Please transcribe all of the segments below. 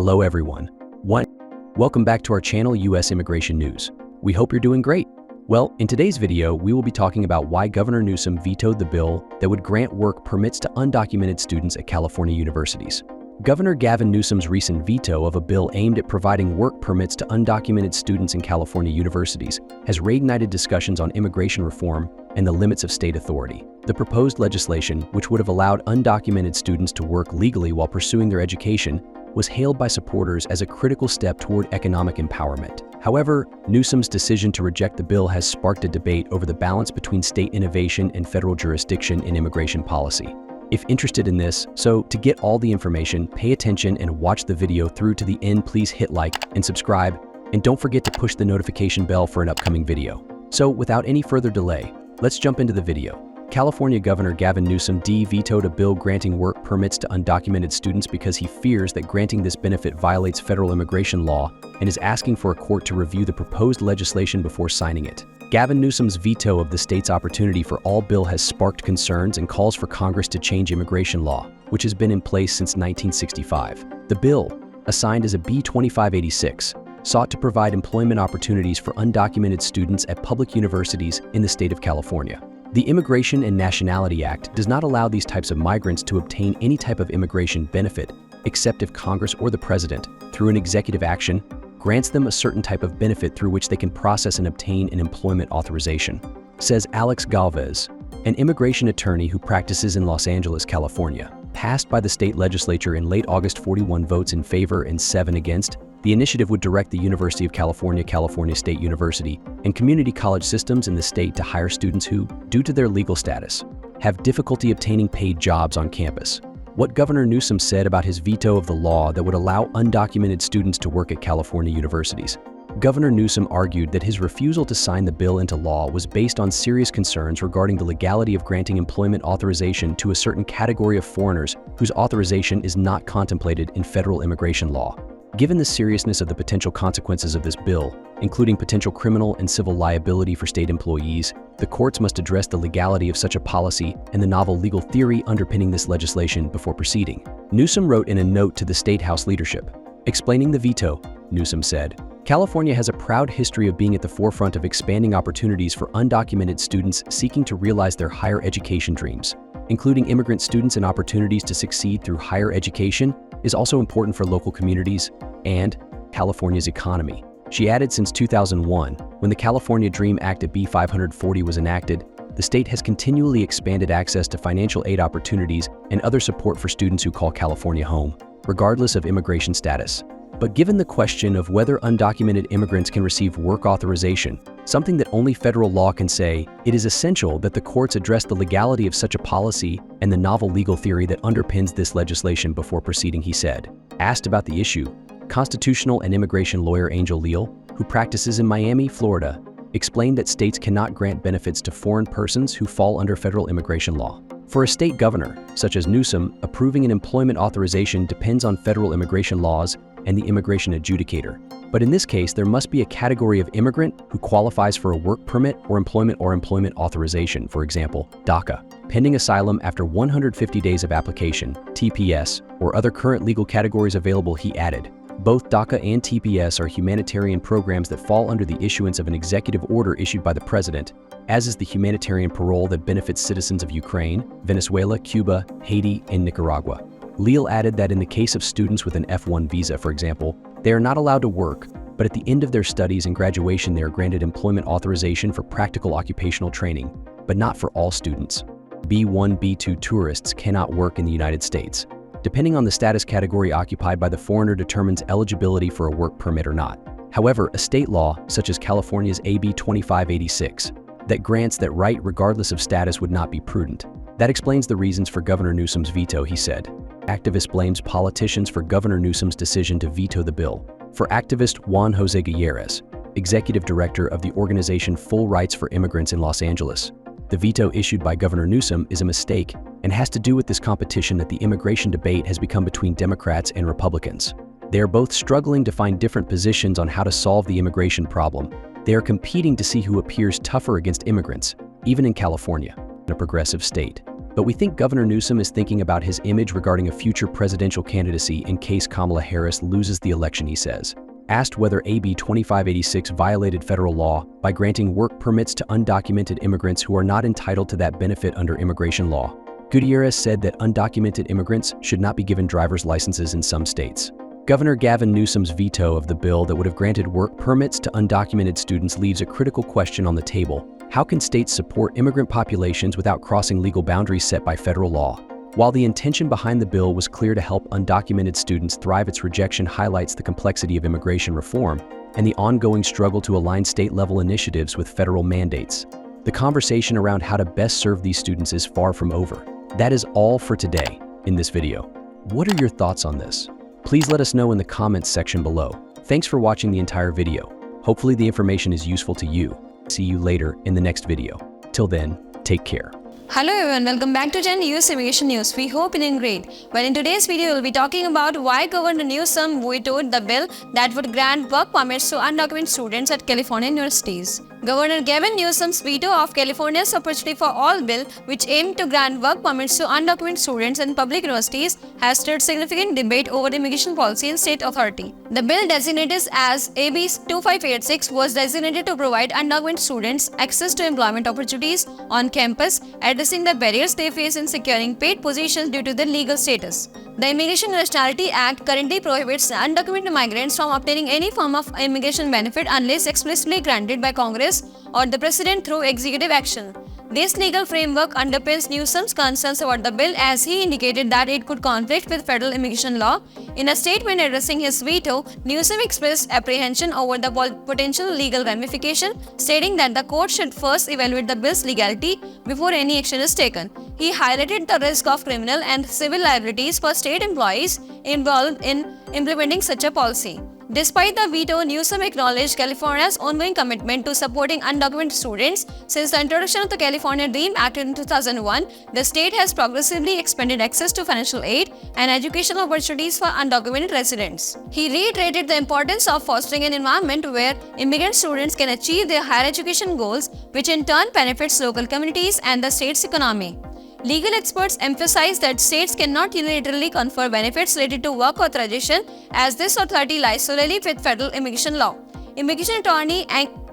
Hello everyone. Welcome back to our channel, U.S. Immigration News. We hope you're doing great. Well, in today's video, we will be talking about why Governor Newsom vetoed the bill that would grant work permits to undocumented students at California universities. Governor Gavin Newsom's recent veto of a bill aimed at providing work permits to undocumented students in California universities has reignited discussions on immigration reform and the limits of state authority. The proposed legislation, which would have allowed undocumented students to work legally while pursuing their education, was hailed by supporters as a critical step toward economic empowerment. However, Newsom's decision to reject the bill has sparked a debate over the balance between state innovation and federal jurisdiction in immigration policy. If interested in this, to get all the information, pay attention and watch the video through to the end. Please hit like and subscribe, and don't forget to push the notification bell for an upcoming video. So without any further delay, let's jump into the video. California Governor Gavin Newsom vetoed a bill granting work permits to undocumented students because he fears that granting this benefit violates federal immigration law and is asking for a court to review the proposed legislation before signing it. Gavin Newsom's veto of the state's Opportunity for All bill has sparked concerns and calls for Congress to change immigration law, which has been in place since 1965. The bill, assigned as a B 2586, sought to provide employment opportunities for undocumented students at public universities in the state of California. The Immigration and Nationality Act does not allow these types of migrants to obtain any type of immigration benefit, except if Congress or the President, through an executive action, grants them a certain type of benefit through which they can process and obtain an employment authorization, says Alex Galvez, an immigration attorney who practices in Los Angeles, California. Passed by the state legislature in late August, 41 votes in favor and 7 against, the initiative would direct the University of California, California State University, and community college systems in the state to hire students who, due to their legal status, have difficulty obtaining paid jobs on campus. What Governor Newsom said about his veto of the law that would allow undocumented students to work at California universities. Governor Newsom argued that his refusal to sign the bill into law was based on serious concerns regarding the legality of granting employment authorization to a certain category of foreigners whose authorization is not contemplated in federal immigration law. Given the seriousness of the potential consequences of this bill, including potential criminal and civil liability for state employees, the courts must address the legality of such a policy and the novel legal theory underpinning this legislation before proceeding. Newsom wrote in a note to the State House leadership. Explaining the veto, Newsom said, "California has a proud history of being at the forefront of expanding opportunities for undocumented students seeking to realize their higher education dreams. Including immigrant students and opportunities to succeed through higher education is also important for local communities and California's economy." She added, since 2001, when the California Dream Act of B 540 was enacted, the state has continually expanded access to financial aid opportunities and other support for students who call California home, regardless of immigration status. But given the question of whether undocumented immigrants can receive work authorization, something that only federal law can say, it is essential that the courts address the legality of such a policy and the novel legal theory that underpins this legislation before proceeding, he said. Asked about the issue, constitutional and immigration lawyer Angel Leal, who practices in Miami, Florida, explained that states cannot grant benefits to foreign persons who fall under federal immigration law. For a state governor, such as Newsom, approving an employment authorization depends on federal immigration laws and the immigration adjudicator. But in this case, there must be a category of immigrant who qualifies for a work permit or employment authorization, for example, DACA, pending asylum after 150 days of application, TPS, or other current legal categories available, he added. Both DACA and TPS are humanitarian programs that fall under the issuance of an executive order issued by the president, as is the humanitarian parole that benefits citizens of Ukraine, Venezuela, Cuba, Haiti, and Nicaragua. Leal added that in the case of students with an F1 visa, for example, they are not allowed to work, but at the end of their studies and graduation they are granted employment authorization for practical occupational training, but not for all students. B1, B2 tourists cannot work in the United States. Depending on the status category occupied by the foreigner determines eligibility for a work permit or not. However, a state law, such as California's AB 2586, that grants that right regardless of status would not be prudent. That explains the reasons for Governor Newsom's veto, he said. Activist blames politicians for Governor Newsom's decision to veto the bill. For activist Juan Jose Gutierrez, executive director of the organization Full Rights for Immigrants in Los Angeles, the veto issued by Governor Newsom is a mistake and has to do with this competition that the immigration debate has become between Democrats and Republicans. They are both struggling to find different positions on how to solve the immigration problem. They are competing to see who appears tougher against immigrants, even in California, a progressive state. But we think Governor Newsom is thinking about his image regarding a future presidential candidacy in case Kamala Harris loses the election, he says. Asked whether AB 2586 violated federal law by granting work permits to undocumented immigrants who are not entitled to that benefit under immigration law, Gutierrez said that undocumented immigrants should not be given driver's licenses in some states. Governor Gavin Newsom's veto of the bill that would have granted work permits to undocumented students leaves a critical question on the table. How can states support immigrant populations without crossing legal boundaries set by federal law? While the intention behind the bill was clear to help undocumented students thrive, its rejection highlights the complexity of immigration reform and the ongoing struggle to align state-level initiatives with federal mandates. The conversation around how to best serve these students is far from over. That is all for today in this video. What are your thoughts on this? Please let us know in the comments section below. Thanks for watching the entire video. Hopefully the information is useful to you. See you later in the next video. Till then, take care. Hello everyone, welcome back to 10 US Immigration News. We hope you're doing great. Well, in today's video, we'll be talking about why Governor Newsom vetoed the bill that would grant work permits to undocumented students at California universities. Governor Gavin Newsom's veto of California's Opportunity for All bill, which aimed to grant work permits to undocumented students in public universities, has stirred significant debate over immigration policy and state authority. The bill, designated as AB 2586, was designated to provide undocumented students access to employment opportunities on campus, addressing the barriers they face in securing paid positions due to their legal status. The Immigration and Nationality Act currently prohibits undocumented migrants from obtaining any form of immigration benefit unless explicitly granted by Congress or the President through executive action. This legal framework underpins Newsom's concerns about the bill, as he indicated that it could conflict with federal immigration law. In a statement addressing his veto, Newsom expressed apprehension over the potential legal ramification, stating that the court should first evaluate the bill's legality before any action is taken. He highlighted the risk of criminal and civil liabilities for state employees involved in implementing such a policy. Despite the veto, Newsom acknowledged California's ongoing commitment to supporting undocumented students. Since the introduction of the California Dream Act in 2001, the state has progressively expanded access to financial aid and educational opportunities for undocumented residents. He reiterated the importance of fostering an environment where immigrant students can achieve their higher education goals, which in turn benefits local communities and the state's economy. Legal experts emphasize that states cannot unilaterally confer benefits related to work authorization, as this authority lies solely with federal immigration law. Immigration attorney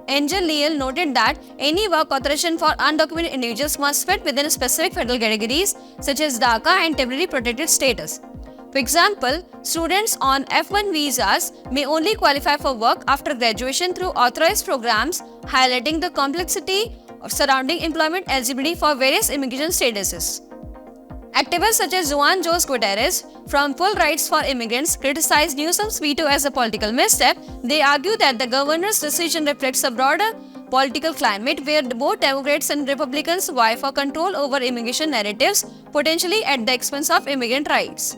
Angel Leal noted that any work authorization for undocumented individuals must fit within specific federal categories such as DACA and temporary protected status. For example, students on F1 visas may only qualify for work after graduation through authorized programs, highlighting the complexity surrounding employment eligibility for various immigration statuses. Activists such as Juan Jose Gutierrez from Full Rights for Immigrants criticized Newsom's veto as a political misstep. They argue that the governor's decision reflects a broader political climate where both Democrats and Republicans vie for control over immigration narratives, potentially at the expense of immigrant rights.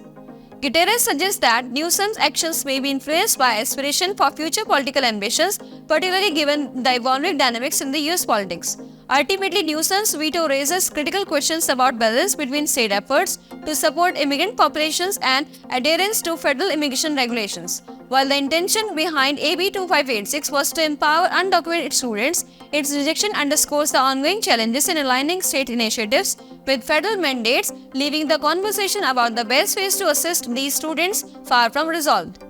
Gutierrez suggests that Newsom's actions may be influenced by aspiration for future political ambitions, particularly given the evolving dynamics in the US politics. Ultimately, Newsom's veto raises critical questions about balance between state efforts to support immigrant populations and adherence to federal immigration regulations. While the intention behind AB 2586 was to empower undocumented students, its rejection underscores the ongoing challenges in aligning state initiatives with federal mandates, leaving the conversation about the best ways to assist these students far from resolved.